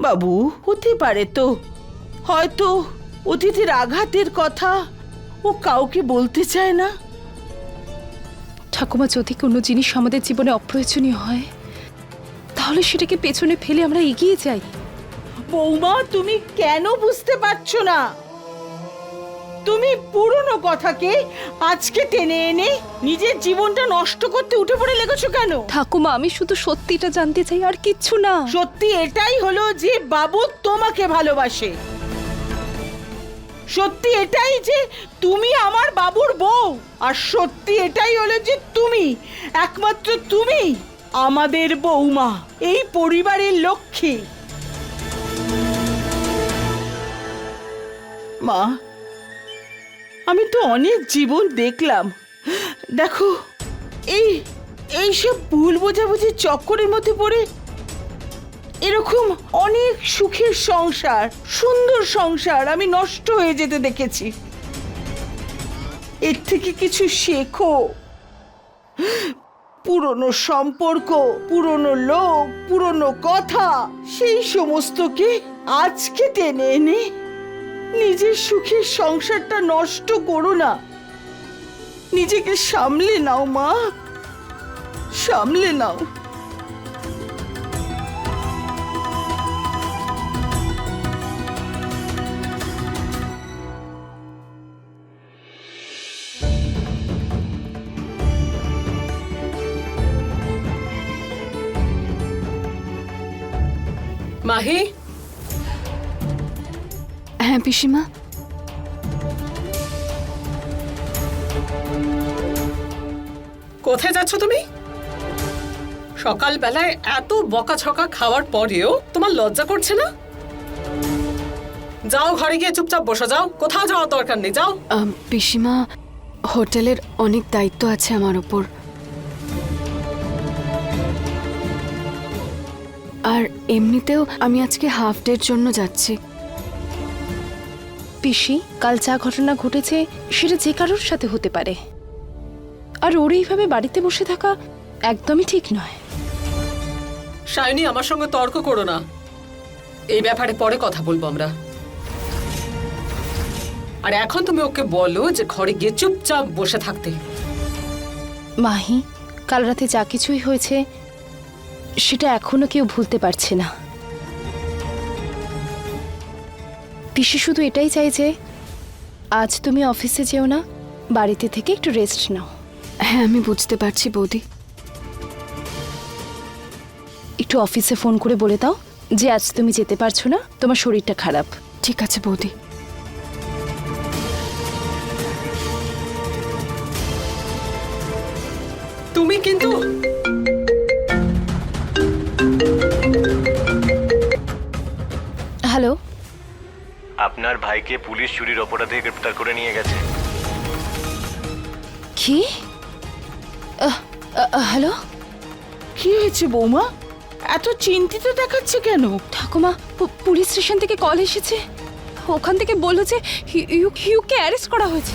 বাবু, হতে পারে তো, হয়তো অতিথির আঘাতের কথা ও কাউকে বলতে চায় না। ঠাকুমা, যদি কোনো জিনিস আমাদের জীবনে অপ্রয়োজনীয় হয় তাহলে সেটাকে পেছনে ফেলে আমরা এগিয়ে যাই। বৌমা, তুমি কেন বুঝতে পারছো না? তুমি পুরনো কথাকে আজকে টেনে এনে নিজের জীবনটা নষ্ট করতে উঠে পড়ে লেগেছো কেন? ঠাকুমা, আমি শুধু সত্যিটা জানতে চাই, আর কিচ্ছু না। সত্যি এটাই হলো যে বাবু তোমাকে ভালোবাসে। সত্যি এটাই যে তুমি আমার বাবুর বউ। আর সত্যি এটাই হলো যে তুমি, একমাত্র তুমি আমাদের বৌমা, এই পরিবারের লক্ষ্মী। মা, আমি তো অনেক জীবন দেখলাম। দেখো, এইসব ভুল বোঝাবুঝি চক্করের মধ্যে পড়ে এরকম অনেক সুখের সংসার, সুন্দর সংসার আমি নষ্ট হয়ে যেতে দেখেছি। এর থেকে কিছু শেখো। পুরনো সম্পর্ক, পুরনো লোক, পুরনো কথা, সেই সমস্তকে আজকে টেনে এনে নিজের সুখের সংসারটা নষ্ট করো না। নিজেকে সামলে নাও মা, সামলে নাও। মাহি, হ্যাঁ পিসিমা। কোথায় যাচ্ছ তুমি? সকালবেলায় এত বকাঝকা খাওয়ার পরেও তোমার লজ্জা করছে না? যাও, ঘরে গিয়ে চুপচাপ বসে যাও, কোথাও যাওয়ার দরকার নেই, যাও। পিসিমা, হোটেলের অনেক দায়িত্ব আছে আমার ওপর। আর এমনিতেও আমি আজকে হাফ ডের জন্য যাচ্ছি। পিসি, কাল যা ঘটনা ঘটেছে সেটা যে কারোর সাথে হতে পারে, আর ওর এইভাবে বাড়িতে বসে থাকা একদমই ঠিক নয়। সায়নী, আমার সঙ্গে তর্ক করো না, এই ব্যাপারে পরে কথা বলবো আমরা। আর এখন তুমি ওকে বলো যে ঘরে গিয়ে চুপচাপ বসে থাকতে। মাহি, কাল রাতে যা কিছুই হয়েছে সেটা এখনো কেউ ভুলতে পারছে না। পিসি শুধু এটাই চাই যে আজ তুমি অফিসে যেও না, বাড়িতে থেকে একটু রেস্ট নাও। হ্যাঁ, আমি বুঝতে পারছি বৌদি। একটু অফিসে ফোন করে বলে দাও যে আজ তুমি যেতে পারছো না, তোমার শরীরটা খারাপ। ঠিক আছে বৌদি। তুমি কিন্তু হ্যালো, আপনার ভাইকে পুলিশ চুরির অপরাধে গ্রেপ্তার করে নিয়ে গেছে। কি? হ্যালো, কি হয়েছে বৌমা? এত চিন্তিত দেখাচ্ছে কেন? ঠাকুমা, পুলিশ স্টেশন থেকে কল এসেছে। ওখান থেকে বললো যে হিউকে অ্যারেস্ট করা হয়েছে।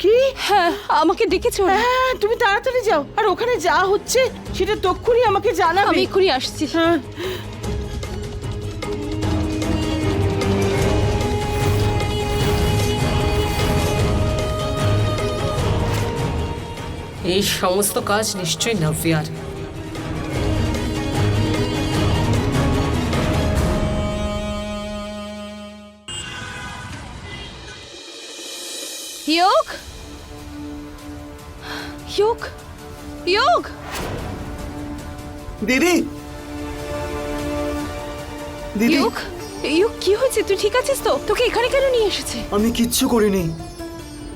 কি? হ্যাঁ, আমাকে ডেকেছে ওরা। হ্যাঁ, তুমি তাড়াতাড়ি যাও, আর ওখানে যা হচ্ছে সেটা তক্ষুনি আমাকে জানাবে। আমি এক্ষুনি আসছি। হ্যাঁ। এই সমস্ত কাজ নিশ্চয়ই নভ্যার। হিউক, হিউক, হিউক। দিদি, দিদি, হিউক, হিউক, কি হয়েছে? তুই ঠিক আছিস তো? তোকে এখানে কেন নিয়ে এসেছে? আমি কিচ্ছু করিনি।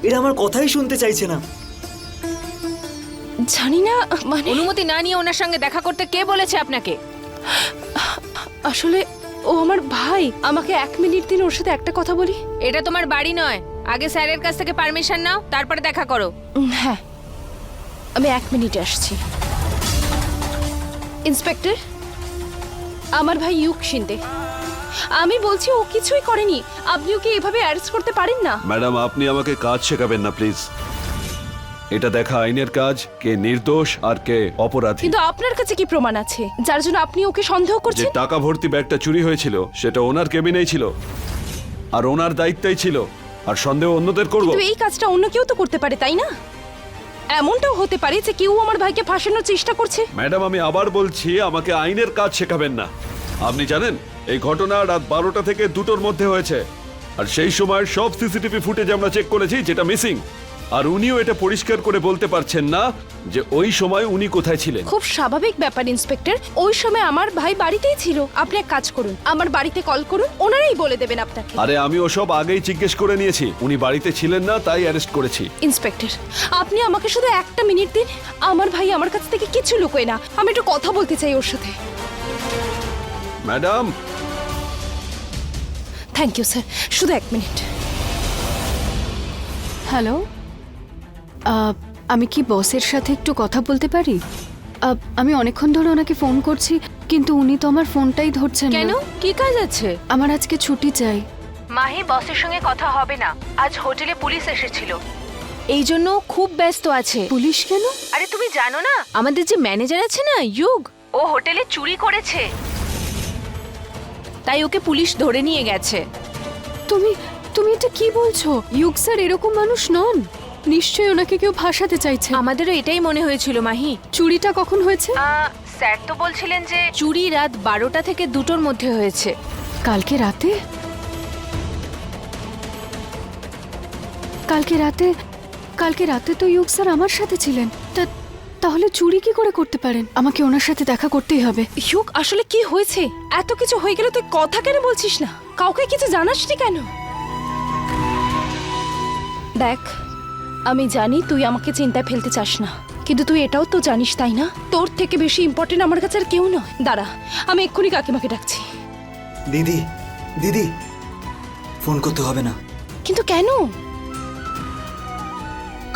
এরা আমার কথাই শুনতে চাইছে না। জানি না, মানে অনুমতি না নিয়ে ওনার সঙ্গে দেখা করতে কে বলেছে আপনাকে? আসলে ও আমার ভাই। আমাকে 1 মিনিট দিন ওর সাথে একটা কথা বলি। এটা তোমার বাড়ি নয়, আগে স্যারের কাছ থেকে পারমিশন নাও, তারপরে দেখা করো। হ্যাঁ, আমি 1 মিনিটে আসছি। ইন্সপেক্টর, আমার ভাই ইউক শিন্দে। আমি বলছি ও কিছুই করেনি। আপনি ওকে এভাবে অ্যারেস্ট করতে পারেন না। ম্যাডাম, আপনি আমাকে কাজ শেখাবেন না প্লিজ। এটা দেখা আইনের কাজ, কে নির্দোষ আর কে অপরাধী। কিন্তু আপনার কাছে কি প্রমাণ আছে যার জন্য আপনি ওকে সন্দেহ যে করছেন? টাকা ভর্তি ব্যাগটা চুরি হয়েছিল সেটা ওনার কেবিনেই ছিল, আর ওনার দায়িত্বেই ছিল, আর সন্দেহ অন্যদের করব? কিন্তু এই কাজটা অন্য কেউ তো করতে পারে, তাই না? এমনটাও হতে পারে যে কেউ আমার ভাইকে ফাঁসানোর চেষ্টা করছে। ম্যাডাম, আমি আবার বলছি, আমাকে আইনের কাজ শেখাবেন না। আপনি জানেন এই ঘটনা রাত 12টা থেকে 2টোর মধ্যে হয়েছে, আর সেই সময় সব সিসিটিভি ফুটেজ আমরা চেক করেছি যেটা মিসিং, আর উনিও এটা পরিষ্কার করে বলতে পারছেন না যে ওই সময় উনি কোথায় ছিলেন। খুব স্বাভাবিক ব্যাপার ইন্সপেক্টর, ওই সময় আমার ভাই বাড়িতেই ছিল। আপনি এক কাজ করুন, আমার বাড়িতে কল করুন, ওনারাই বলে দেবেন আপনাকে। আরে আমি ওসব আগেই জিজ্ঞেস করে নিয়েছি, উনি বাড়িতে ছিলেন না, তাই অ্যারেস্ট করেছি। ইন্সপেক্টর, আপনি আমাকে শুধু একটা মিনিট দিন। আমার ভাই আমার কাছ থেকে কিছু লুকোয় না, আমি একটু কথা বলতে চাই ওর সাথে। ম্যাডাম, থ্যাংক ইউ স্যার, শুধু এক মিনিট। হ্যালো, আমি কি বসের সাথে একটু কথা বলতে পারি? আমি অনেকক্ষণ ধরে ওনাকে ফোন করছি, কিন্তু উনি তো আমার ফোনটাই ধরছেন না। কেন, কি কাজ আছে? আমার আজকে ছুটি চাই। মাহি বসের সঙ্গে কথা হবে না, আজ হোটেলে পুলিশ এসেছিল, এই জন্য খুব ব্যস্ত আছে। পুলিশ কেন? আরে তুমি জানো না, আমাদের যে ম্যানেজার আছে না ইউগ, ও হোটেলে চুরি করেছে, তাই ওকে পুলিশ ধরে নিয়ে গেছে। তুমি তুমি এটা কি বলছো? ইউগ স্যার এরকম মানুষ নন, নিশ্চয়ই ওনাকে কেউ ফাঁসাতে চাইছে। আমাদেরও এটাই মনে হয়েছিল মাহি। চুরিটা কখন হয়েছে? স্যার তো বলছিলেন যে চুরি রাত 12টা থেকে 2টোর মধ্যে হয়েছে। কালকে রাতে? কালকে রাতে তো ইউগ স্যার আমার সাথে ছিলেন, তাহলে চুরি কি করে করতে পারেন? আমাকে ওনার সাথে দেখা করতেই হবে। ইউক, আসলে কি হয়েছে? এত কিছু হয়ে গেলে তুই কথা কেন বলছিস না? কাউকে কিছু জানাসনি কেন? দেখ, আমি জানি তুই আমাকে চিন্তায় ফেলতে চাস না, কিন্তু তুই এটাও তো জানিস, তাই না? তোর থেকে বেশি ইম্পর্টেন্ট আমার কাছে আর কেউ নয়। দাঁড়া, আমি এক্ষুনি কাকিমাকে ডাকছি। দিদি, দিদি, ফোন করতে হবে না। কিন্তু কেন?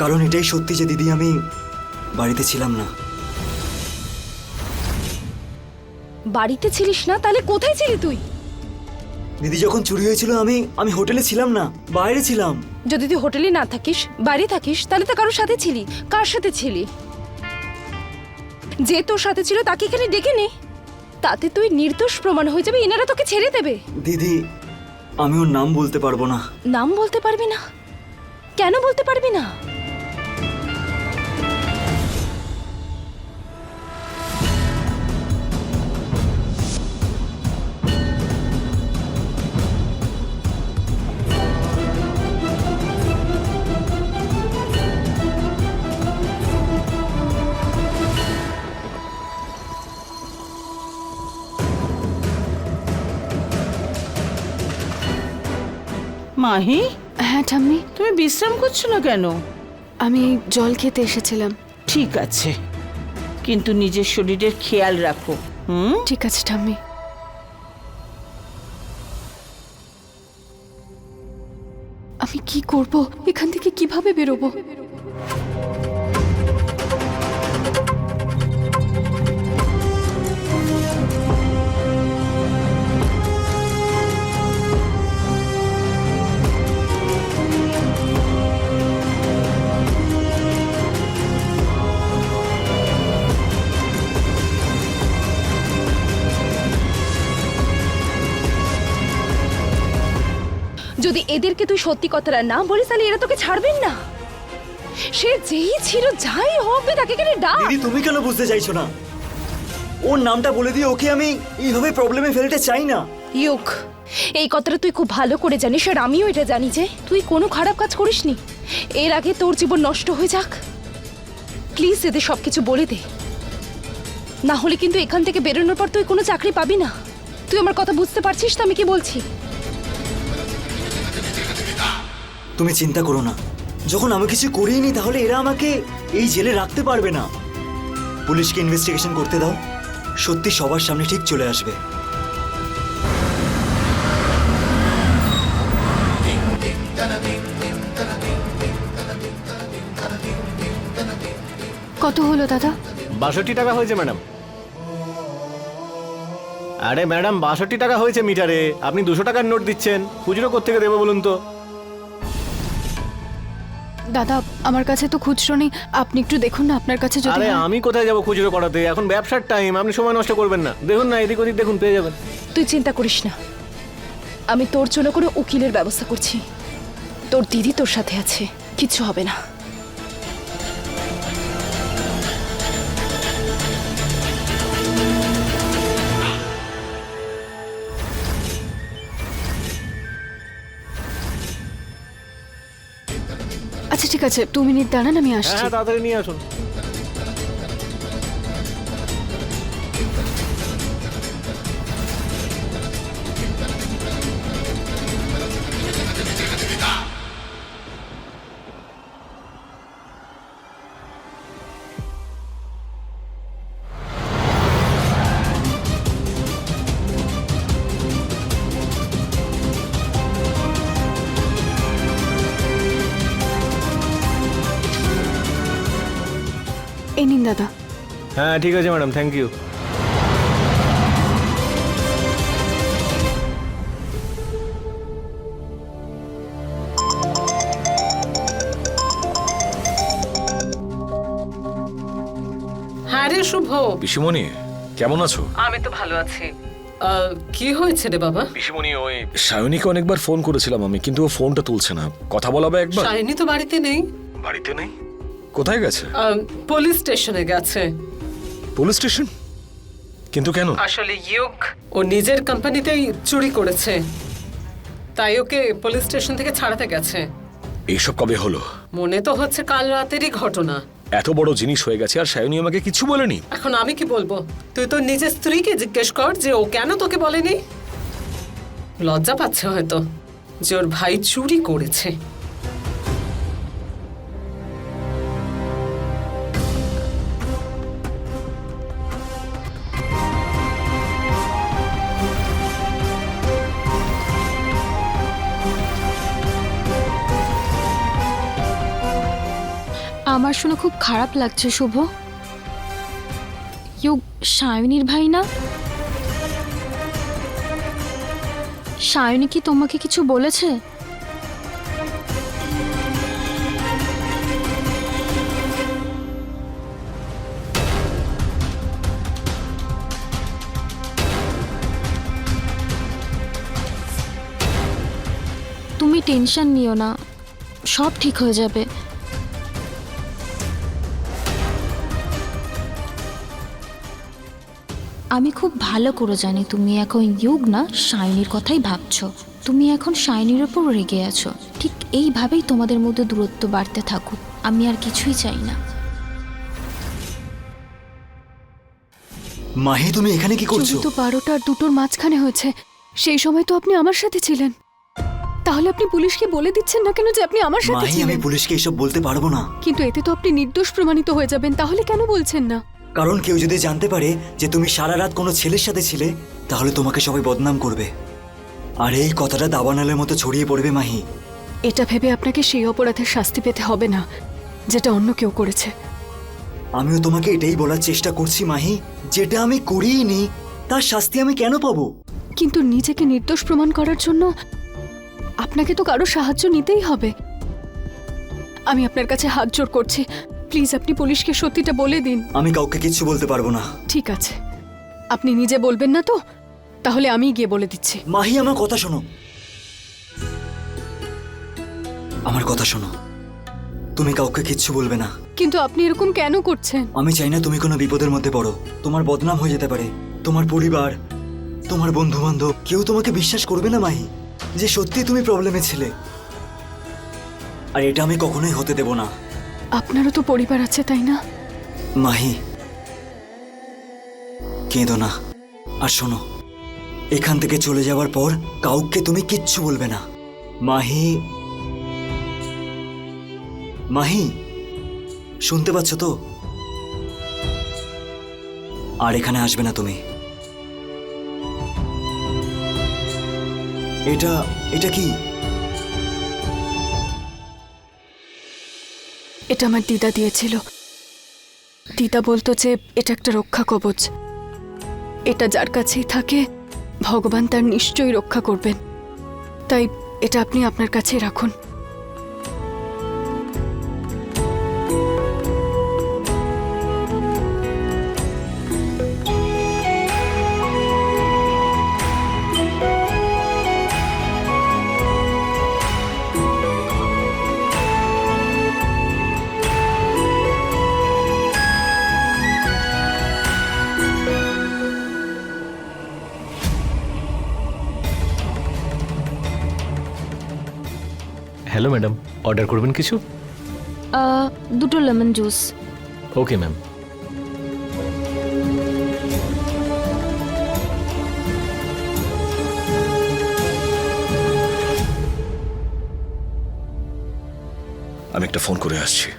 কারণ এটাই সত্যি যে দিদি, আমি বাড়িতে ছিলাম না। বাড়িতে ছিলিস না? তাহলে কোথায় ছিলি তুই? দিদি, যখন চুরি হয়েছিল আমি হোটেলে ছিলাম না, বাইরে ছিলাম। যদি তুই হোটেলে না থাকিস, বাইরে থাকিস, তাহলে তো কারোর সাথে ছিলি। কার সাথে ছিলি? যে তোর সাথে ছিল তাকে এখানে ডেকে নে, তাতে তুই নির্দোষ প্রমাণ হয়ে যাবে, এনারা তোকে ছেড়ে দেবে। দিদি, আমি ওর নাম বলতে পারবো না। নাম বলতে পারবি না? কেন বলতে পারবি না? মাহি, হ্যাঁ ঠাম্মি, তুমি বিশ্রাম করছো না কেন? আমি জল খেতে এসেছিলাম। ঠিক আছে, কিন্তু নিজের শরীরের খেয়াল রাখো। ঠিক আছে ঠাম্মি। আমি কি করব? এখান থেকে কিভাবে বেরোবো? যদি এদেরকে তুই সত্যি কথাটা না বলিস, তাহলে এরা তোকে ছাড়বেন না। সে যেই ছিল, যাই হবে, তাকে কেন ডাক। দিদি, তুমি কেন বুঝতে চাইছো না? ওর নামটা বলে দিয়ে ওকে আমি এইভাবে প্রবলেমে ফেলতে চাই না। ইউক, এই কথাটা তুই খুব ভালো করে জানিস, আর আমিও এটা জানি যে তুই কোনো খারাপ কাজ করিসনি। এর আগে তোর জীবন নষ্ট হয়ে যাক, প্লিজ এদের সবকিছু বলে দে, না হলে কিন্তু এখান থেকে বেরোনোর পর তুই কোনো চাকরি পাবি না। তুই আমার কথা বুঝতে পারছিস তো আমি কি বলছি? তুমি চিন্তা করো না, যখন আমি কিছু করিনি তাহলে এরা আমাকে এই জেলে রাখতে পারবে না। পুলিশকে ইনভেস্টিগেশন করতে দাও, সত্যি সবার সামনে ঠিক চলে আসবে। কত হলো দাদা? 62 টাকা হয়েছে ম্যাডাম। আরে ম্যাডাম, 62 টাকা হয়েছে মিটারে, আপনি 200 টাকার নোট দিচ্ছেন, খুচরো কোত্থেকে দেবো বলুন তো? দাদা আমার কাছে তো খুচরো নেই, আপনি একটু দেখুন না আপনার কাছে যদি আরে হয়। আমি কোথায় যাবো খুচরো করাতে? এখন ব্যবসার টাইম, আপনি সময় নষ্ট করবেন না। দেখুন না, এদিক ওদিক দেখুন, পেয়ে যাবেন। তুই চিন্তা করিস না, আমি তোর জন্য কোনো উকিলের ব্যবস্থা করছি। তোর দিদি তোর সাথে আছে, কিচ্ছু হবে না। আচ্ছা ঠিক আছে, 2 মিনিট দাঁড়ান, আমি হ্যাঁ আসছি। হ্যাঁ, তাড়াতাড়ি নিয়ে আসুন। এই নিন দাদা। হ্যাঁ ঠিক আছে ম্যাডাম, থ্যাংক ইউ। হ্যাঁ রে শুভ, পিসিমণি কেমন আছো? আমি তো ভালো আছি। কি হয়েছে রে বাবা? পিসিমণি ওই সায়নীকে অনেকবার ফোন করেছিলাম আমি, কিন্তু ও ফোনটা তুলছে না। কথা বলাবে একবার? শাইনি তো বাড়িতে নেই। বাড়িতে নেই? কোথায় গেছে? পুলিশ স্টেশনে গেছে। Police station? কিন্তু কেন? আসলে ইয়োগ ও নিজের কোম্পানিতেই চুরি করেছে, তাই ওকে পুলিশ স্টেশন থেকে ছাড়াতে গেছে। এইসব কবে হলো? মনে তো হচ্ছে কাল রাতেরই ঘটনা। এত বড় জিনিস হয়ে গেছে আর সায়নী আমাকে কিছু বলেনি? এখন আমি কি বলবো? তুই তো নিজের স্ত্রীকে জিজ্ঞেস কর যে ও কেন তোকে বলেনি। লজ্জা পাচ্ছে হয়তো যে ওর ভাই চুরি করেছে। আমার শুনে খুব খারাপ লাগছে শুভ। ইউ সায়নীর ভাই না? সায়নী কি তোমাকে কিছু বলেছে? তুমি টেনশন নিও না, সব ঠিক হয়ে যাবে। আমি খুব ভালো করে জানি তুমি এখন ইয়োগ না সায়নীর কথাই ভাবছো। তুমি এখন সায়নীর ওপর রেগে আছো। ঠিক এইভাবেই তোমাদের মধ্যে দূরত্ব বাড়তে থাকুক, আমি আর কিছুই চাই না। মাহি তুমি এখানে কি করছো? তো 12টা আর 2টোর মাঝখানে হয়েছে, সেই সময় তো আপনি আমার সাথে ছিলেন। তাহলে আপনি পুলিশকে বলে দিচ্ছেন না কেন যে আপনি আমার সাথে মাহি আমি ছিলেন? পুলিশকে এসব বলতে পারবো না। কিন্তু এতে তো আপনি নির্দোষ প্রমাণিত হয়ে যাবেন, তাহলে কেন বলছেন না? কারণ কেউ যদি জানতে পারে যে তুমি সারা রাত কোনো ছেলের সাথে ছিলে, তাহলে তোমাকে সবাই বদনাম করবে, আর এই কথাটা দাবানলের মতো ছড়িয়ে পড়বে মাহি। এটা ভেবে আপনাকে সেই অপরাধের শাস্তি পেতে হবে না যেটা অন্য কেউ করেছে। আমিও তোমাকে এটাই বলার চেষ্টা করছি মাহি, যেটা আমি করিনি তার শাস্তি আমি কেন পাবো? কিন্তু নিজেকে নির্দোষ প্রমাণ করার জন্য আপনাকে তো কারো সাহায্য নিতেই হবে। আমি আপনার কাছে হাত জোড় করছি, প্লিজ আপনি পুলিশকে সত্যিটা বলে দিন। আমি কাউকে কিচ্ছু বলতে পারবো না। ঠিক আছে, আপনি নিজে বলবেন না তো? তাহলে আমি গিয়ে বলে দিচ্ছি। মাহি আমার কথা শোনো, আমার কথা শোনো, তুমি কাউকে কিচ্ছু বলবে না। কিন্তু আপনি এরকম কেন করছেন? আমি চাই না তুমি কোনো বিপদের মধ্যে পড়ো। তোমার বদনাম হয়ে যেতে পারে, তোমার পরিবার, তোমার বন্ধু বান্ধব কেউ তোমাকে বিশ্বাস করবে না মাহি, যে সত্যি তুমি প্রবলেমে ছিলে, আর এটা আমি কখনোই হতে দেব না। আপনারও তো পরিবার আছে তাই না? মাহি কেঁদো না, আর শোনো, এখান থেকে চলে যাওয়ার পর কাউকে তুমি কিচ্ছু বলবে না। মাহি, মাহি শুনতে পাচ্ছ তো? আর এখানে আসবে না তুমি। এটা এটা কি? এটা আমার দিদা দিয়েছিল। দিদা বলতো যে এটা একটা রক্ষা কবচ, এটা যার কাছেই থাকে ভগবান তার নিশ্চয়ই রক্ষা করবেন। তাই এটা আপনি আপনার কাছেই রাখুন। হ্যালো ম্যাডাম, অর্ডার করবেন কিছু? দুটো লেমন জুস। Okay ma'am. আমি একটা ফোন করে আসছি।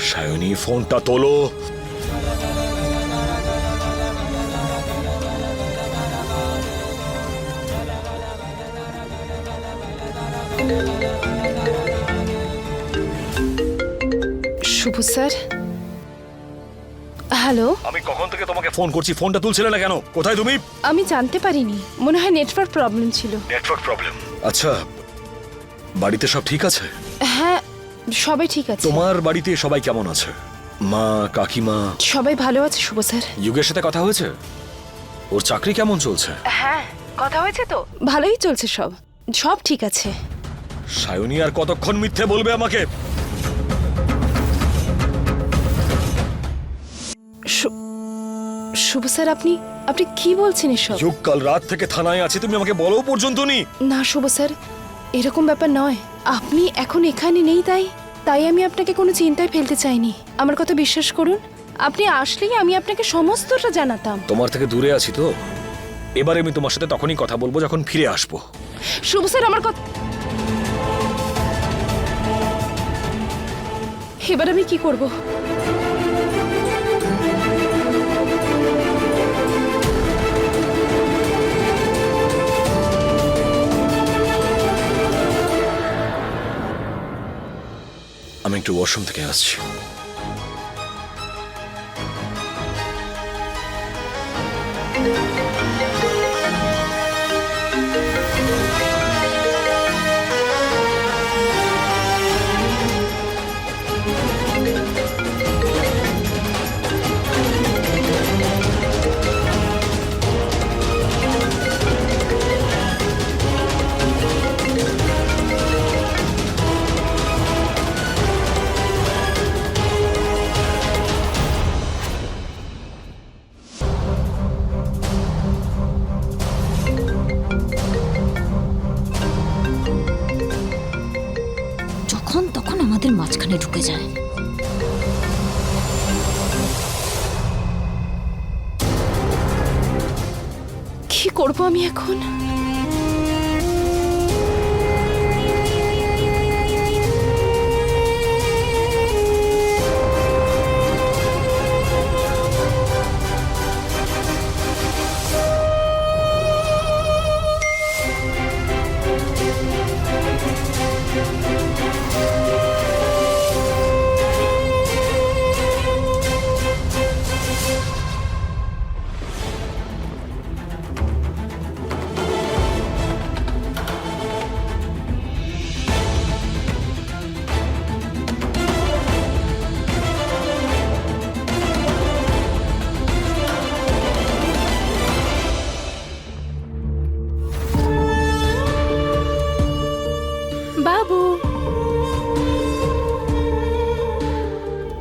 সায়নী, ফোনটা তোলো। শুভ স্যার, হ্যালো। আমি কখন থেকে তোমাকে ফোন করছি, ফোনটা তুলছিলে না কেন? কোথায় তুমি? আমি জানতে পারিনি, মনে হয় নেটওয়ার্ক প্রবলেম ছিল। Network problem? আচ্ছা, বাড়িতে সব ঠিক আছে? হ্যাঁ, সবাই ঠিক আছে। তোমার বাড়িতে সবাই কেমন আছে? মা, কাকিমা? সবাই ভালো আছে শুভ স্যার। যুগের সাথে কথা হয়েছে? ওর চাকরি কেমন চলছে? হ্যাঁ, কথা হয়েছে তো। ভালোই চলছে, সব সব ঠিক আছে। সায়নী আর কতক্ষণ মিথ্যে বলবে আমাকে? শুভ স্যার, আপনি আপনি কি বলছেন এসব? যুগ কাল রাত থেকে থানায় আছি, তুমি আমাকে বলো পর্যন্ত নি। না শুভ স্যার, এরকম ব্যাপার নয়। আপনি এখন এখানে নেই, তাই আমি আপনাকে কোনো চিন্তায় ফেলতে চাইনি। আমার কথা বিশ্বাস করুন, আপনি আসলেই আমি আপনাকে সমস্তটা জানাতাম। তোমার থেকে দূরে আছি তো, এবারে আমি তোমার সাথে তখনই কথা বলবো যখন ফিরে আসবো। শুভ স্যার, আমার কথা এবার আমি কি করব? আমি একটু ওয়াশরুম থেকে আসছি। যখন তখন আমাদের মাঝখানে ঢুকে যায়। কি করব আমি এখন? বাবু,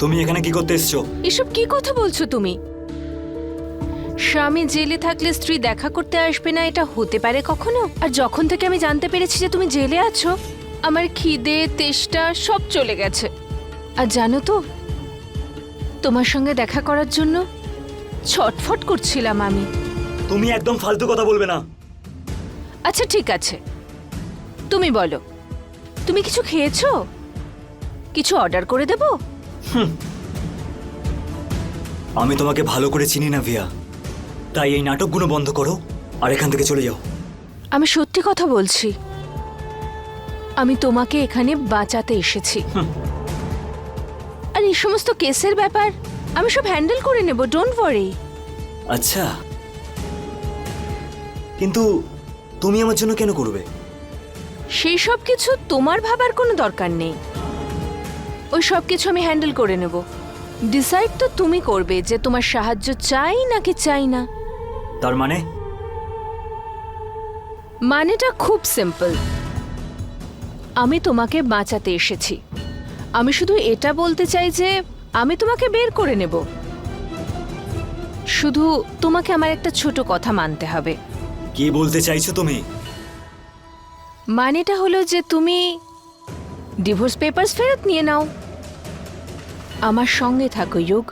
তুমি এখানে কি করতে এসছো? এসব কি কথা বলছো তুমি? স্বামী জেলে থাকলে স্ত্রী দেখা করতে আসবে না, এটা হতে পারে কখনো? আর যখন থেকে আমি জানতে পেরেছি যে তুমি জেলে আছো, আমার খিদে তেষ্টা সব চলে গেছে। আর জানো তো, তোমার সঙ্গে দেখা করার জন্য ছটফট করছিলাম আমি। তুমি একদম ফালতু কথা বলবে না। আচ্ছা ঠিক আছে, তুমি বলো, তুমি কিছু খেয়েছো? কিছু অর্ডার করে দেবো? আমি তোমাকে ভালো করে চিনি না ভিয়া, তাই এই নাটকগুলো বন্ধ করো আর এখান থেকে চলে যাও। আমি সত্যি কথা বলছি, আমি তোমাকে এখানে বাঁচাতে এসেছি। আর এই সমস্ত কেসের ব্যাপার আমি সব হ্যান্ডেল করে নেব, ডোন্ট ওয়ারি। আচ্ছা, কিন্তু তুমি আমার জন্য কেন করবে? সেই সব কিছু তোমার ভাবার কোনো দরকার নেই, ওই সব কিছু আমি হ্যান্ডেল করে নেব। ডিসাইড তো তুমি করবে যে তোমার সাহায্য চাই নাকি চাই না। তার মানে? মানেটা খুব সিম্পল, আমি তোমাকে বাঁচাতে এসেছি। আমি শুধু এটা বলতে চাই যে আমি তোমাকে বের করে নেব, শুধু তোমাকে আমার একটা ছোট কথা মানতে হবে। কি বলতে চাইছো তুমি? মানেটা হলো যে তুমি ডিভোর্স পেপারস ফেরত নিয়ে নাও। আমার সঙ্গে থাকো যুগ,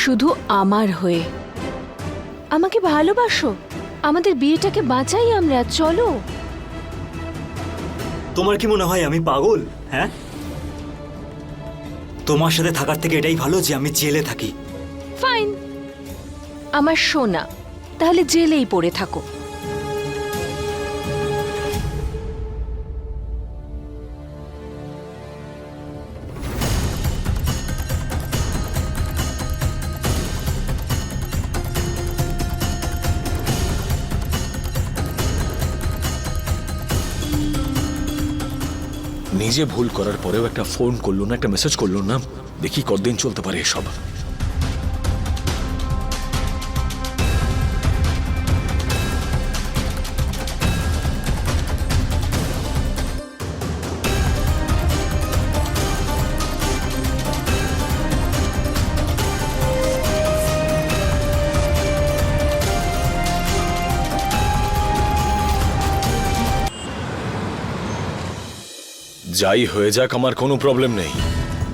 শুধু আমার হয়ে। আমাকে ভালোবাসো, আমাদের বিয়েটাকে বাঁচাই আমরা, চলো। তোমার কি মনে হয় আমি পাগল? হ্যাঁ, তোমার সাথে থাকার থেকে এটাই ভালো যে আমি জেলে থাকি। ফাইন, আমার সোনা, তাহলে জেলেই পড়ে থাকো। নিজে ভুল করার পরেও একটা ফোন করলো না, একটা মেসেজ করলো না। দেখি কতদিন চলতে পারে এসব। যাই হয়ে যাক, আমার কোনো প্রবলেম নেই।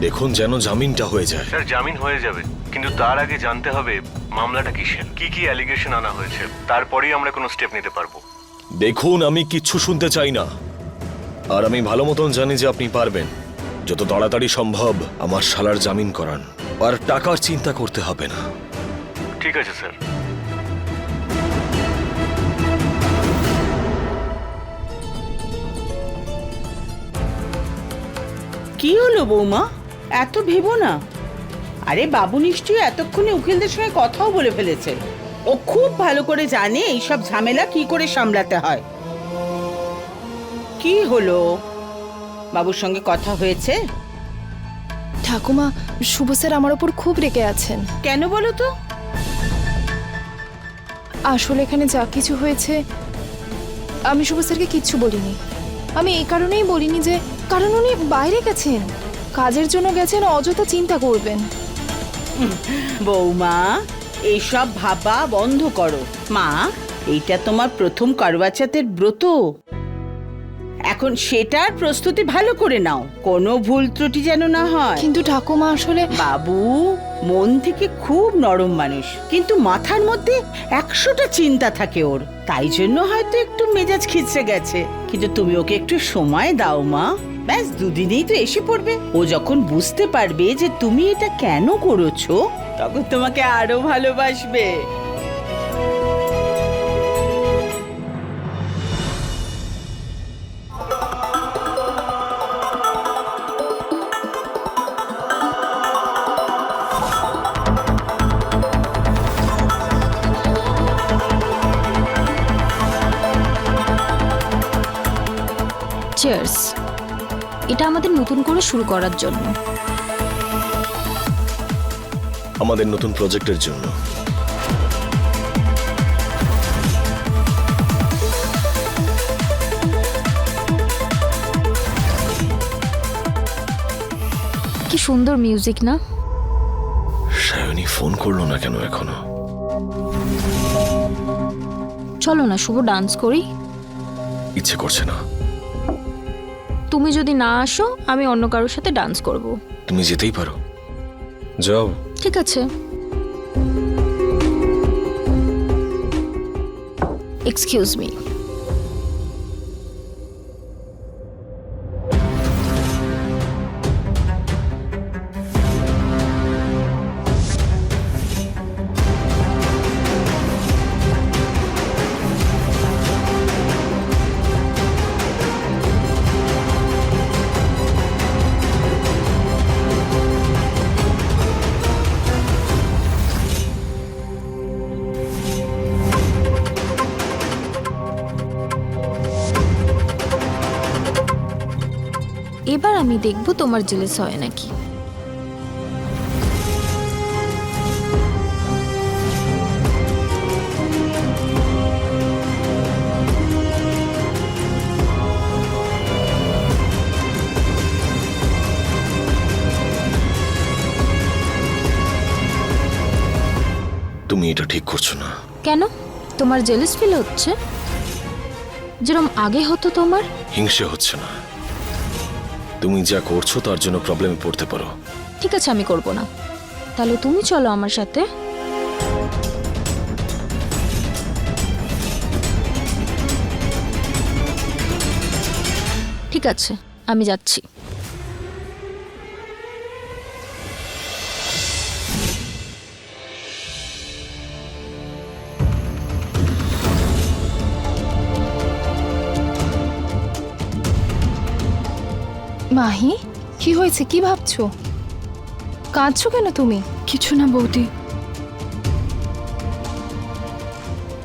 দেখুন যেন জামিনটা হয়ে যায়। স্যার জামিন হয়ে যাবে, কিন্তু তার আগে জানতে হবে মামলাটা কিসের, কি কি অ্যালিগেশন আনা হয়েছে, তারপরেই আমরা কোনো স্টেপ নিতে পারবো। দেখুন আমি কিচ্ছু শুনতে চাই না, আর আমি ভালো মতন জানি যে আপনি পারবেন। যত তাড়াতাড়ি সম্ভব আমার শালার জামিন করান, আর টাকার চিন্তা করতে হবে না। ঠিক আছে স্যার। কি হলো বৌমা, এত ভেবো না। আরে বাবু নিশ্চয়ই এতক্ষণে উকিলদের সঙ্গে কথাও বলে ফেলেছে। ও খুব ভালো করে জানে এইসব ঝামেলা কি করে সামলাতে হয়। কি হলো, বাবুর সঙ্গে কথা হয়েছে? ঠাকুমা, শুভ স্যার আমার ওপর খুব রেগে আছেন। কেন বলো তো? আসলে এখানে যা কিছু হয়েছে আমি শুভ স্যারকে কিচ্ছু বলিনি। আমি এই কারণেই বলিনি যে কারণ উনি বাইরে গেছেন, কাজের জন্য গেছেন, অযথা চিন্তা করবেন। বৌমা, এইসব ভাবা বন্ধ করো। মা, এইটা তোমার প্রথম কারবাচাতের ব্রত, এখন সেটার প্রস্তুতি ভালো করে নাও, কোনো ভুল ত্রুটি যেন না হয়। কিন্তু ঠাকুমা আসলে বাবু মন থেকে খুব নরম মানুষ, কিন্তু মাথার মধ্যে 100টা চিন্তা থাকে ওর, তাই জন্য হয়তো একটু মেজাজ খিচড়ে গেছে। কিন্তু তুমি ওকে একটু সময় দাও মা, ব্যাস 2 দিনেই তো এসে পড়বে। ও যখন বুঝতে পারবে যে তুমি এটা কেন করেছো, তখন তোমাকে আরো ভালোবাসবে। চিয়ার্স। এটা আমাদের নতুন করে শুরু করার জন্য। আমাদের নতুন প্রজেক্টের জন্য। কি সুন্দর মিউজিক না? সায়নী ফোন করলো না কেন এখনো? চলো না শুভ, ডান্স করি। ইচ্ছে করছে না। তুমি যদি না আসো আমি অন্য কারোর সাথে ডান্স করব। তুমি যেতেই পারো, যাও। ঠিক আছে। Excuse me. এবার আমি দেখব তোমার জেলেস হয় নাকি। তুমি এটা ঠিক করছো না। কেন? তোমার জেলাস ফিল হচ্ছে? যেরকম আগে হতো তোমার? হিংসে হচ্ছে না। তুমি যা করছো তার জন্য প্রবলেমে পড়তে পারো। ঠিক আছে, আমি করব না। তাহলে তুমি চলো আমার সাথে। ঠিক আছে, আমি যাচ্ছি। মাহি, কি হয়েছে? কি ভাবছো? কাঁদছো কেন তুমি? কিছু না বৌদি।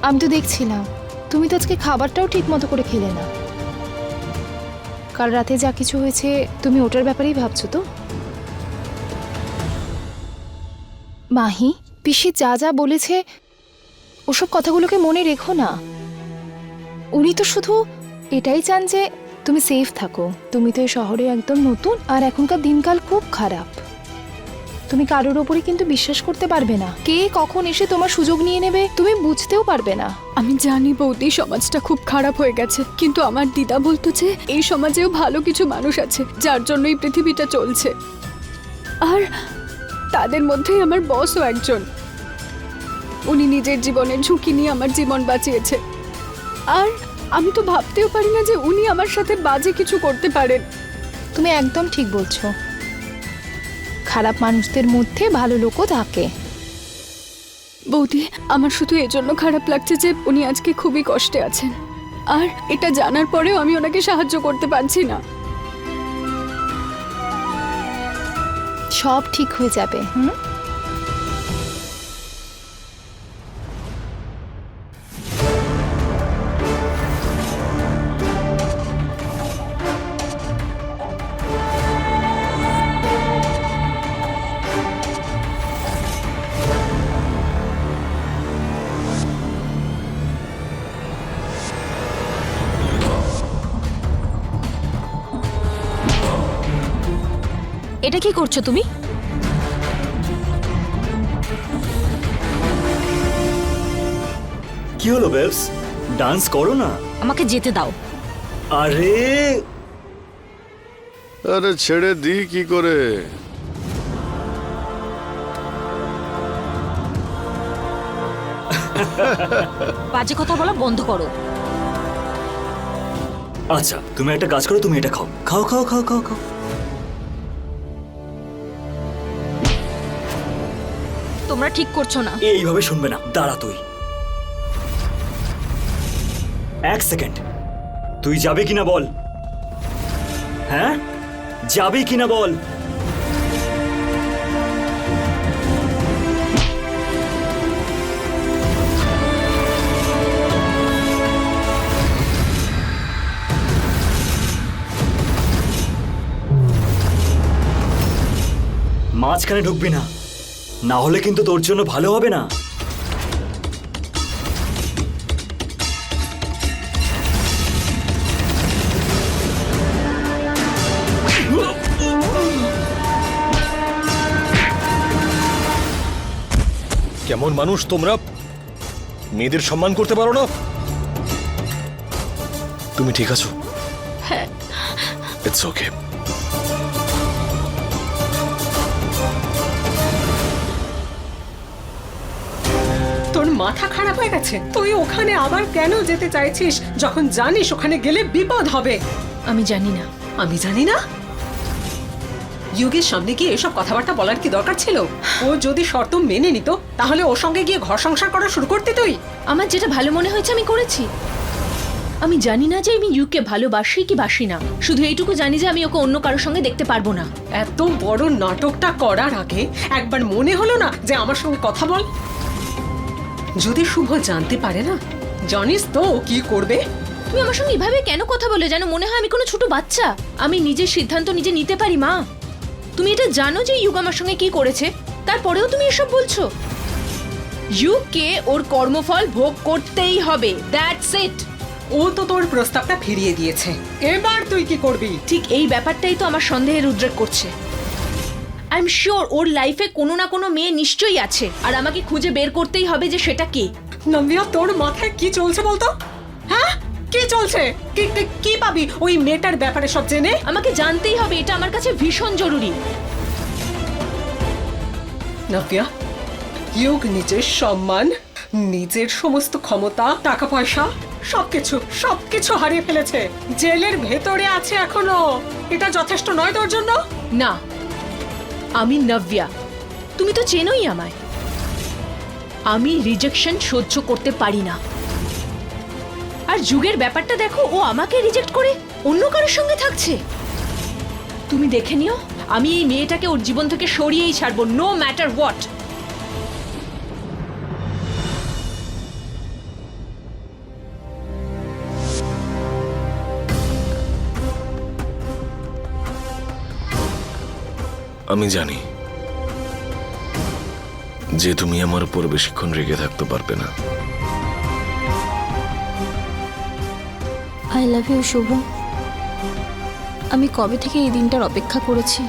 আমি তো দেখছিলাম তুমি তো আজকে খাবারটাও ঠিক মতো করে খেলে না। কাল রাতে যা কিছু হয়েছে তুমি ওটার ব্যাপারেই ভাবছো তো? মাহি, পিসি যা যা বলেছে ওসব কথাগুলোকে মনে রেখো না। উনি তো শুধু এটাই চান যে তুমি সেফ থাকো। তুমি তো এই শহরে একদম নতুন, আর এখনকার দিনকাল খুব খারাপ। তুমি কারোর ওপরে কিন্তু বিশ্বাস করতে পারবে না। কে কখন এসে তোমার সুযোগ নিয়ে নেবে তুমি বুঝতেও পারবে না। আমি জানি বৌদি, সমাজটা খুব খারাপ হয়ে গেছে, কিন্তু আমার দিদা বলতো যে এই সমাজেও ভালো কিছু মানুষ আছে যার জন্য এই পৃথিবীটা চলছে। আর তাদের মধ্যেই আমার বসও একজন। উনি নিজের জীবনের ঝুঁকি নিয়ে আমার জীবন বাঁচিয়েছে। আর আমি তো ভাবতেও পারি না যে উনি আমার সাথে বাজে কিছু করতে পারেন। তুমি একদম ঠিক বলছো। খারাপ মানুষদের মধ্যে ভালো লোকও থাকে। বৌদি, আমার শুধু এজন্য খারাপ লাগছে যে উনি আজকে খুবই কষ্টে আছেন, আর এটা জানার পরেও আমি ওনাকে সাহায্য করতে পারছি না। সব ঠিক হয়ে যাবে। এটা কি করছো তুমি? কি হলো বেবস, ডান্স করো না। আমাকে যেতে দাও। আরে আরে ছেড়ে দি কি করে? বাজে কথা বলা বন্ধ করো। আচ্ছা, তুমি একটা কাজ করো, তুমি এটা খাও খাও খাও খাও খাও খাও। তোমরা ঠিক করছো না। এইভাবে শুনবে না, দাঁড়া তুই। এক সেকেন্ড, তুই যাবে কিনা বল। হ্যাঁ, যাবে কিনা বল। মাঝখানে ঢুকবি না, না হলে কিন্তু তোর জন্য ভালো হবে না। কেমন মানুষ তোমরা? মেয়েদের সম্মান করতে পারো না? তুমি ঠিক আছো? হ্যাঁ। It's okay. তোর মাথা খারাপ হয়ে গেছে? তুই ওখানে আবার কেন যেতে চাইছিস যখন জানিস ওখানে গেলে বিপদ হবে? আমি জানি না। আমি জানি না? ইউগের সামনে গিয়ে এসব কথাবার্তা বলার কি দরকার ছিল? ও যদি শর্ত মেনে নিত তাহলে ওর সঙ্গে গিয়ে ঘর সংসার করা শুরু করতে তুই। আমার যেটা ভালো মনে হয়েছে আমি করেছি। আমি জানি না যে আমি ইউকে ভালোবাসি কি বাসি না, শুধু এইটুকু জানি যে আমি ওকে অন্য কারোর সঙ্গে দেখতে পারবো না। এত বড় নাটকটা করার আগে একবার মনে হলো না যে আমার সঙ্গে কথা বল? যদি শুভ জানতে পারে না, জানিস তো ও কি করবে? তুমি আমার সঙ্গে এভাবে কেন কথা বলে? যেন মনে হয় আমি কোনো ছোট বাচ্চা। আমি নিজের সিদ্ধান্ত নিজে নিতে পারি মা। তুমি এটা জানো যে ইউগ আমার সঙ্গে কি করেছে, তারপরেও তুমি এসব বলছো? ইউকে ওর কর্মফল ভোগ করতেই হবে, দ্যাটস ইট। ও তো তোর প্রস্তাবটা ফিরিয়ে দিয়েছে, এবার তুই কি করবি? ঠিক এই ব্যাপারটাই তো আমার সন্দেহের উদ্রেক করছে। আই এম শিওর ওর লাইফে কোনো না কোনো মেয়ে নিশ্চয়ই আছে, আর আমাকে খুঁজে বের করতেই হবে যে সেটা কে। নব্যা, তোর মাথায় কি চলছে বলতো? হ্যাঁ, কি চলছে? কি পাবি ওই মেয়েটার ব্যাপারে সব জেনে? আমাকে জানতেই হবে, এটা আমার কাছে ভীষণ জরুরি। নব্যা, ইয়োগ নিজের সম্মান, নিজের সমস্ত ক্ষমতা, টাকা পয়সা সবকিছু হারিয়ে ফেলেছে। জেলের ভেতরে আছে এখনো। এটা যথেষ্ট নয় তোর জন্য? না, আমি নব্যা, তুমি তো চেনোই আমায়। আমি রিজেকশন সহ্য করতে পারি না। আর যুগের ব্যাপারটা দেখো, ও আমাকে রিজেক্ট করে অন্য কারোর সঙ্গে থাকছে। তুমি দেখে নিও, আমি এই মেয়েটাকে ওর জীবন থেকে সরিয়েই ছাড়বো, নো ম্যাটার হোয়াট। আমি জানি যে তুমি আমার উপর বেশিক্ষণ রেগে থাকতে পারবে না। আই লাভ ইউ শুভ। আমি কবে থেকে এই দিনটার অপেক্ষা করেছি।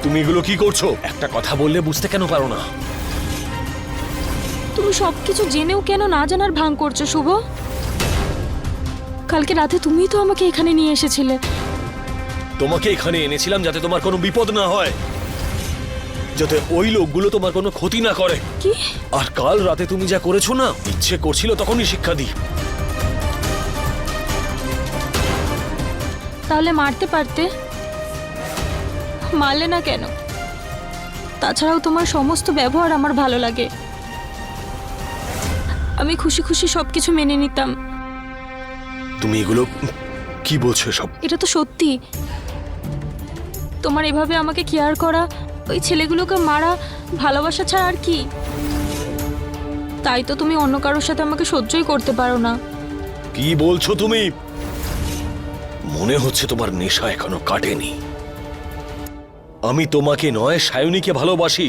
তুমি এগুলো কি করছো? একটা কথা বললে বুঝতে কেন পারো না? তুমি সবকিছু জেনেও কেন না জানার ভান করছো শুভ? কালকে রাতে তুমিই তো আমাকে এখানে নিয়ে এসেছিলে। তোমাকে এখানে এনেছিলাম যাতে তোমার কোনো বিপদ না হয়, যাতে ওই লোকগুলো তোমার কোনো ক্ষতি না করে। কি? আর কাল রাতে তুমি যা করেছো না, ইচ্ছে করছিল তখনই শিক্ষা দিই। তাহলে মারতে পারতে, মারলে না কেন? তাছাড়াও তোমার সমস্ত ব্যবহার আমার ভালো লাগে। আমি খুশি খুশি সবকিছু মেনে নিতাম। তুমি এগুলো কি বলছো সব? এটা তো সত্যি। তোমার এভাবে আমাকে কেয়ার করা, ওই ছেলেগুলোকে মারা, ভালোবাসা ছাড়া আর কি? তাই তো তুমি অন্য কারোর সাথে আমাকে সহ্যই করতে পারো না। কি বলছো তুমি? মনে হচ্ছে তোমার নেশা এখনো কাটেনি। আমি তোমাকে নয়, সায়নীকে ভালোবাসি।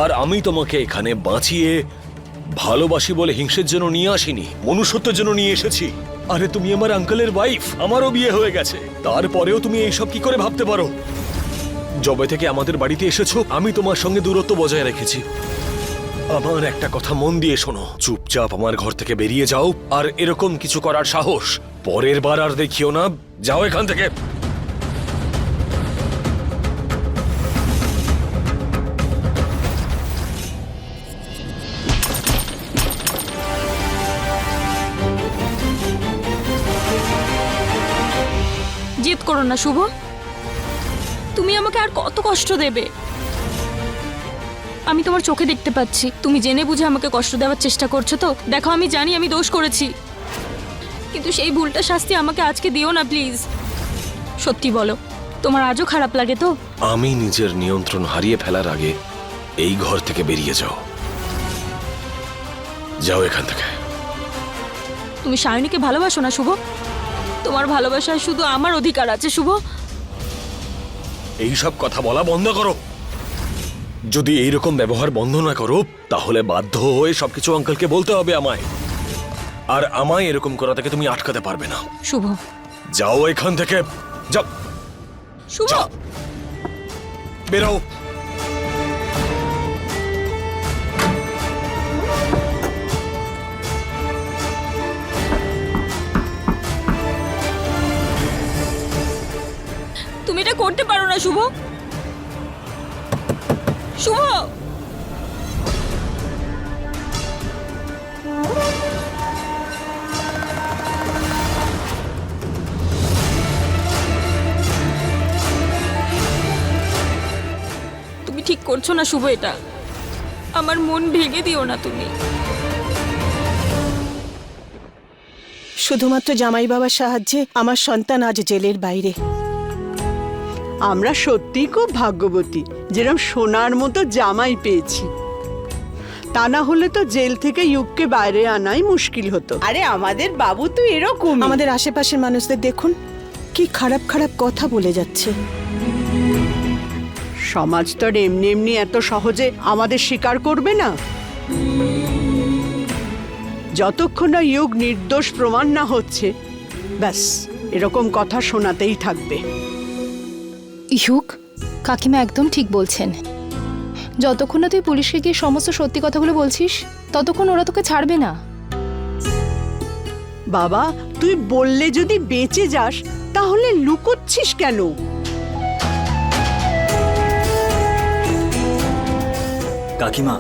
আর আমি তোমাকে এখানে বাঁচিয়ে ভালোবাসি বলে হিংসের জন্য নিয়ে আসিনি, মনুষ্যত্বের জন্য নিয়ে এসেছি। আরে তুমি আমার আঙ্কেলের ওয়াইফ, আমারও বিয়ে হয়ে গেছে। তারপরেও তুমি এইসব কি করে ভাবতে পারো? যবে থেকে আমাদের বাড়িতে এসেছো, আমি তোমার সঙ্গে দূরত্ব বজায় রেখেছি। আমার একটা কথা মন দিয়ে শোনো, চুপচাপ আমার ঘর থেকে বেরিয়ে যাও। আর এরকম কিছু করার সাহস পরের বার আর দেখিও না। যাও এখান থেকে। জেদ করো না শুভ। তুমি আমাকে আর কত কষ্ট দেবে? আমি তোমার চোখে দেখতে পাচ্ছি, তুমি জেনে বুঝে আমাকে কষ্ট দেওয়ার চেষ্টা করছো। তো দেখো, আমি জানি আমি দোষ করেছি, কিন্তু সেই ভুলটা শাস্তি আমাকে আজকে দিও না প্লিজ। সত্যি বলো, তোমার আজও খারাপ লাগে তো? আমি নিজের নিয়ন্ত্রণ হারিয়ে ফেলার আগে এই ঘর থেকে বেরিয়ে যাও। যাও এখান থেকে। তুমি সায়নীকে ভালোবাসো না শুভ? তোমার ভালোবাসায় শুধু আমার অধিকার আছে শুভ। এইসব কথা বলা বন্ধ করো। যদি এইরকম ব্যবহার বন্ধ না করো, তাহলে বাধ্য হয়ে সবকিছু আঙ্কেলকে বলতে হবে আমায়। আর আমায় এরকম করা থেকে তুমি আটকাতে পারবে না। শুভ, যাও এখান থেকে, যাও। শুভ, যাও। বেরো। তুমি এটা করতে পারো না শুভ। শুভ, তুমি ঠিক করছো না শুভ। এটা আমার মন ভেঙে দিও না তুমি। শুধুমাত্র জামাই বাবার সাহায্যে আমার সন্তান আজ জেলের বাইরে। আমরা সত্যিই খুব ভাগ্যবতী, যেরকম সোনার মতো জামাই পেয়েছি। তা না হলে তো জেল থেকে ইউককে বাইরে আনাই মুশকিল হতো। আরে আমাদের বাবু তো এরকম। আমাদের আশেপাশের মানুষদের দেখুন, কি খারাপ খারাপ কথা বলে যাচ্ছে। সমাজ তো আর এমনি এমনি এত সহজে আমাদের স্বীকার করবে না। যতক্ষণ না ইয়োগ নির্দোষ প্রমাণ না হচ্ছে, ব্যাস এরকম কথা শোনাতেই থাকবে। ইহুক, কাকিমা একদম ঠিক বলছেন। যতক্ষণ না তুই পুলিশকে গিয়ে সমস্ত সত্যি কথাগুলো বলছিস, ততক্ষণ ওরা তোকে ছাড়বে না। বাবা, তুই বললে যদি বেঁচে যাস তাহলে লুকোচ্ছিস কেন? কাকিমা,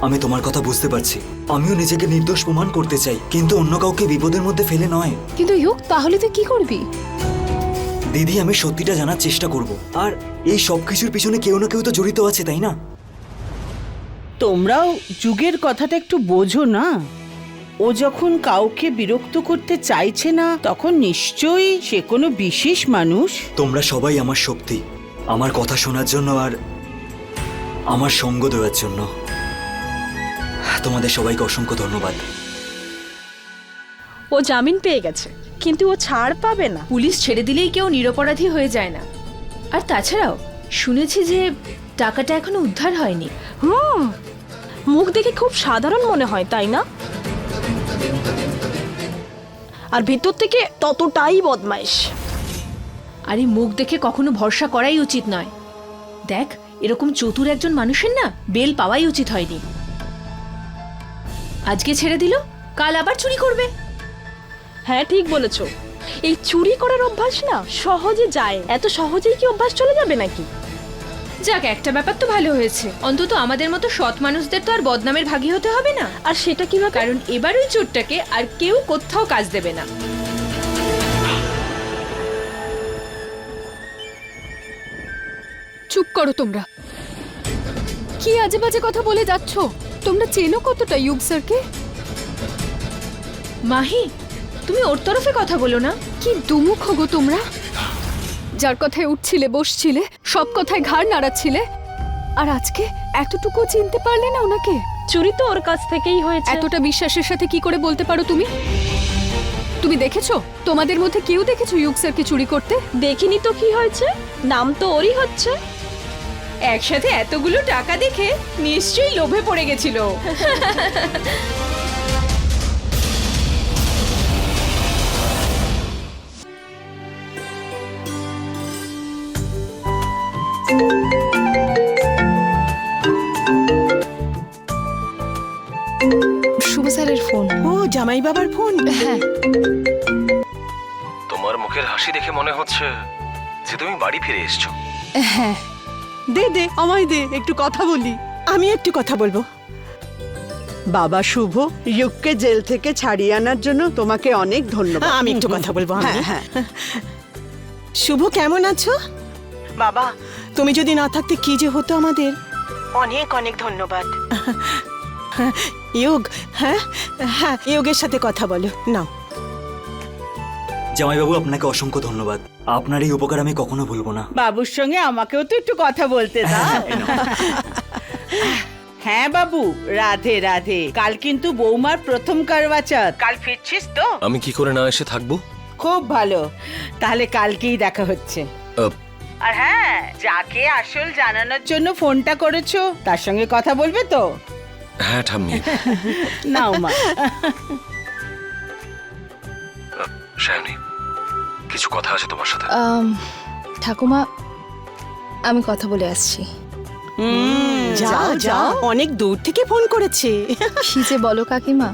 আমি তোমার কথা বুঝতে পারছি। আমিও নিজেকে নির্দোষ প্রমাণ করতে চাই, কিন্তু অন্য কাউকে বিপদের মধ্যে ফেলে নয়। কিন্তু ইহুক, তাহলে তুই কি করবি? দিদি, আমি সত্যিটা জানার চেষ্টা করব। আর এই সব কিছুর পিছনে কেউ না কেউ তো জড়িত আছে, তাই না? তোমরাও যুগের কথাটা একটু বোঝো না। ও যখন কাউকে বিরক্ত করতে চাইছে না, তখন নিশ্চয়ই সে কোনো বিশেষ মানুষ। তোমরা সবাই আমার শক্তি, আমার কথা শোনার জন্য আর আমার সঙ্গ দেওয়ার জন্য। তোমাদের সবাইকে অসংখ্য ধন্যবাদ। ও জামিন পেয়ে গেছে, কিন্তু ও ছাড় পাবে না। পুলিশ ছেড়ে দিলেই কেউ নিরপরাধী হয়ে যায় না। আর তাছাড়াও শুনেছি যে টাকাটা এখনো উদ্ধার হয়নি। মুখ দেখে খুব সাধারণ মনে হয়, তাই না? আর ভিতর থেকে ততটাই বদমাইশ। আরে মুখ দেখে কখনো ভরসা করাই উচিত নয়। দেখ, এরকম চতুর একজন মানুষের না বেল পাওয়াই উচিত হয়নি। আজকে ছেড়ে দিল, কাল আবার চুরি করবে। হ্যাঁ, ঠিক বলেছ। এই চুরি করার অভ্যাস না সহজে যায়। এত সহজেই কি অভ্যাস চলে যাবে নাকি? যাক, একটা ব্যাপার তো ভালো হয়েছে, অন্তত আমাদের মতো সৎ মানুষদের তো আর বদনামের ভাগী হতে হবে না। আর সেটা কিভাবে? কারণ এবার ওই চোরটাকে আর কেউ কোথাও কাজ দেবে না। চুপ করো তোমরা। কি আজে বাজে কথা বলে যাচ্ছ? তোমরা চেনো কতটা ইয়োগ স্যারকে? মাহি, তুমি ওর তরফে কথা বলো না। কি দুমুখ গো তোমরা! যার কথায় উঠছিলে, বসছিলে, সব কথায় ঘাড় নাড়াচ্ছিলে, আর আজকে এতটুকু চিনতে পারলে না ওনাকে? চুরি তো ওর কাছ থেকেই হয়েছে। এতটা বিশ্বাসের সাথে কি করে বলতে পারো তুমি? তুমি দেখেছো? তোমাদের মধ্যে কেউ দেখেছো ইয়োগ স্যারকে চুরি করতে? দেখিনি তো কি হয়েছে, নাম তো ওরই হচ্ছে। একসাথে এতগুলো টাকা দেখে নিশ্চয়ই লোভে পড়ে গেছিল। শুভ স্যারের ফোন। ও, জামাই বাবার ফোন? হ্যাঁ। তোমার মুখের হাসি দেখে মনে হচ্ছে যে তুমি বাড়ি ফিরে এসছো। হ্যাঁ, দে দে, আমায় দে, একটু কথা বলি। আমি একটু কথা বলবো। বাবা শুভ, ইয়োগকে জেল থেকে ছাড়িয়ে আনার জন্য তোমাকে অনেক ধন্যবাদ। আমি একটু কথা বলবো। হ্যাঁ হ্যাঁ। শুভ, কেমন আছো? বাবা, তুমি যদি না থাকতে কি যে হতো আমাদের। অনেক অনেক ধন্যবাদ। ইয়োগ, হ্যাঁ হ্যাঁ, ইয়োগের সাথে কথা বলো নাও। জামাইবাবু, আপনাকে অসংখ্য ধন্যবাদ। আপনার এই উপকার আমি কখনো ভুলবো না। বাবুর সঙ্গে আমাকেও তো একটু কথা বলতে দাও। হ্যাঁ বাবু, রাধে রাধে। কাল কিন্তু বৌমার প্রথম করওয়া চৌথ। কাল ফিরছিস তো? আমি কি করে না এসে থাকবো? খুব ভালো, তাহলে কালকেই দেখা হচ্ছে। আর হ্যাঁ, যাকে আসল জানানোর জন্য ফোনটা করেছো তার সঙ্গে কথা বলবে তো? হ্যাঁ ঠাম্মি। নাও মা। শায়নি, কিছু কথা আছে তোমার সাথে। ঠাকুমা, আমি কথা বলে আসছি। যাও যাও, অনেক দূর থেকে ফোন করেছে। কি যে বলো কাকিমা।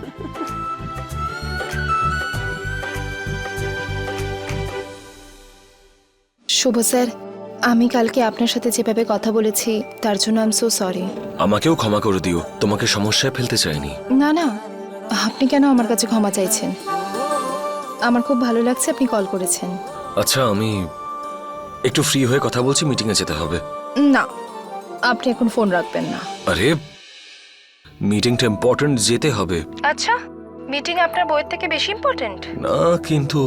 শুভ স্যার, আমি কালকে আপনার সাথে যেভাবে কথা বলেছি তার জন্য আই এম সো সরি। আমাকেও ক্ষমা করে দিও, তোমাকে সমস্যায় ফেলতে চাইনি। না না, আপনি কেন আমার কাছে ক্ষমা চাইছেন? আমার খুব ভালো লাগছে আপনি কল করেছেন। আচ্ছা, আমি একটু ফ্রি হয়ে কথা বলছি, মিটিংয়ে যেতে হবে। না, আপনি এখন ফোন রাখবেন না। আরে, মিটিংটা ইম্পর্টেন্ট, যেতে হবে। আচ্ছা, মিটিং আপনার বইয়ের থেকে বেশি ইম্পর্টেন্ট? না, কিন্তু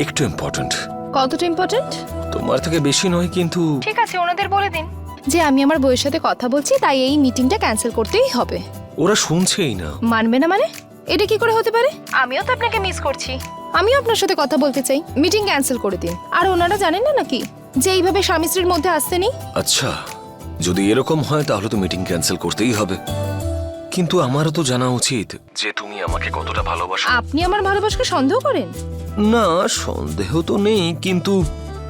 একটু ইম্পর্টেন্ট। কতটা ইম্পর্টেন্ট? তোমার থেকে বেশি নয়, কিন্তু ঠিক আছে, ওনাদের বলে দিন যে আমি আমার বইয়ের সাথে কথা বলছি, তাই এই মিটিংটা ক্যান্সেল করতেই হবে। ওরা শুনছেই না। মানবে না মানে? এটা কি করে হতে পারে? আমিও তো আপনাকে মিস করছি, আমিও আপনার সাথে কথা বলতে চাই। মিটিং ক্যান্সেল করে দিন। আর ওনারা জানেন না নাকি যে এইভাবে স্বামী স্ত্রীর মধ্যে আসতে নেই। আচ্ছা, যদি এরকম হয় তাহলে তো মিটিং ক্যান্সেল করতেই হবে। কিন্তু আমারও তো জানা উচিত যে তুমি আমাকে কতটা ভালোবাসো। আপনি আমার ভালোবাসাকে সন্দেহ করেন? না, সন্দেহ তো নেই, কিন্তু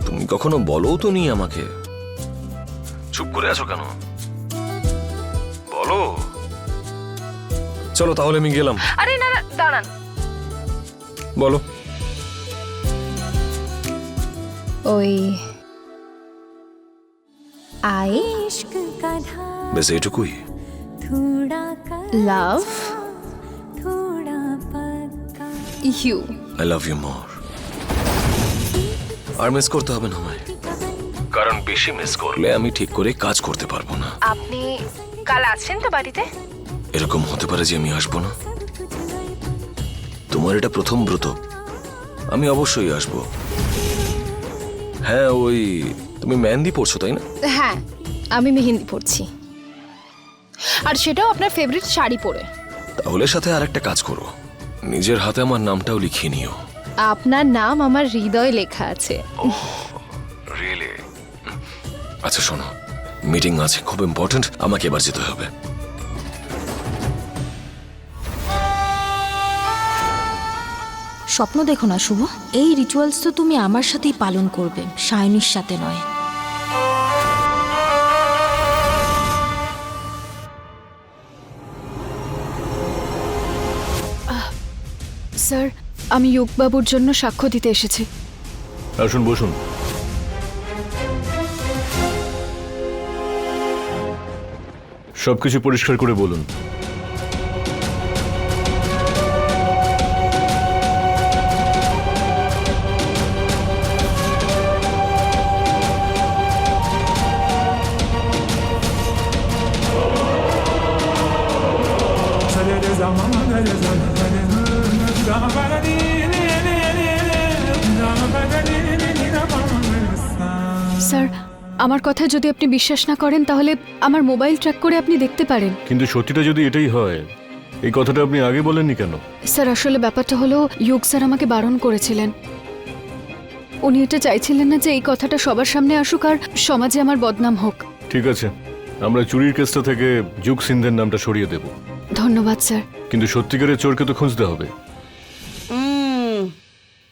তুমি কখনো বলো তো নি আমাকে। চুপ করে আছো কেন? বলো। চলো তাহলে আমি গেলাম। আরে না না, দাঁড়ান। বলো। ওই বেশ এটুকুই। Love you. I love you more. আর মিস করতে হবে না আমায়, কারণ বেশি মিস করলে আমি ঠিক করে কাজ করতে পারবো না। আপনি কাল আছেন তো বাড়িতে? এরকম হতে পারে যে আমি আসবো না। তোমার এটা প্রথম ব্রত, আমি অবশ্যই আসবো। হ্যাঁ, ওই তুমি মেহেন্দি পড়ছো তাই না? হ্যাঁ, আমি মেহেন্দি পরছি, আর সেটাও আপনার ফেভারিট শাড়ি পরে। তাহলে সাথে আর একটা কাজ করো, নিজের হাতে আমার নামটাও লিখিয়ে নিও। আপনার নাম আমার হৃদয়ে লেখা আছে। রিয়েলি? আচ্ছা শোনো, মিটিং আছে, খুব ইম্পর্ট্যান্ট, আমাকে এবার যেতে হবে। স্বপ্ন দেখো না শুভ, এই রিচুয়ালস তো তুমি আমার সাথেই পালন করবে, সায়নীর সাথে নয়। স্যার, আমি ইয়োগবাবুর জন্য সাক্ষ্য দিতে এসেছি। আসুন, বসুন। সবকিছু পরিষ্কার করে বলুন। স্যার, আমার কথা যদি আপনি বিশ্বাস না করেন তাহলে আমার মোবাইল ট্র্যাক করে আপনি দেখতে পারেন। কিন্তু সত্যিটা যদি এটাই হয়, এই কথাটা আপনি আগে বলেননি কেন? স্যার, আসলে ব্যাপারটা হলো ইয়োগ স্যার আমাকে বারণ করেছিলেন। উনি এটা চাইছিলেন না যে এই কথাটা সবার সামনে আসুক আর সমাজে আমার বদনাম হোক। ঠিক আছে, আমরা চুরির কেসটা থেকে যুগ সিন্ধের নামটা সরিয়ে দেব। ধন্যবাদ স্যার। কিন্তু সত্যিকারের চোরকে তো খুঁজতে হবে।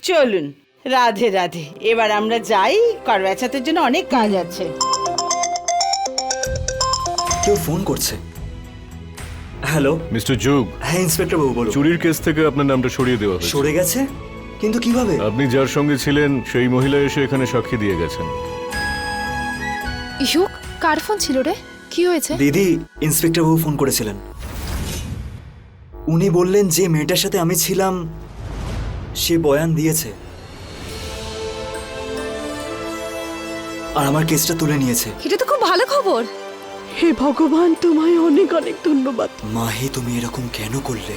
চলুন, রাধে রাধে। এবার আমরা যাই, কারবাচাতের জন্য অনেক কাজ আছে। কেউ ফোন করছে। হ্যালো মিস্টার যুগ। হ্যাঁ ইন্সপেক্টর বাবু, বলো। চুরির কেস থেকে আপনার নামটা সরিয়ে দেওয়া হয়েছে। সরে গেছে? কিন্তু কিভাবে? আপনি যার সঙ্গে ছিলেন সেই মহিলা এসে এখানে সাক্ষী দিয়ে গেছেন। ইয়োগ, কার ফোন ছিল রে? কি হয়েছে? দিদি, ইন্সপেক্টর বাবু ফোন করেছিলেন। উনি বললেন যে মেয়েটার সাথে আমি ছিলাম সে বয়ান দিয়েছে আর আমার কেসটা তুলে নিয়েছে। এটা তো খুব ভালো খবর। হে ভগবান, তোমায় অনেক অনেক ধন্যবাদ। মাহি, তুমি এরকম কেন করলে?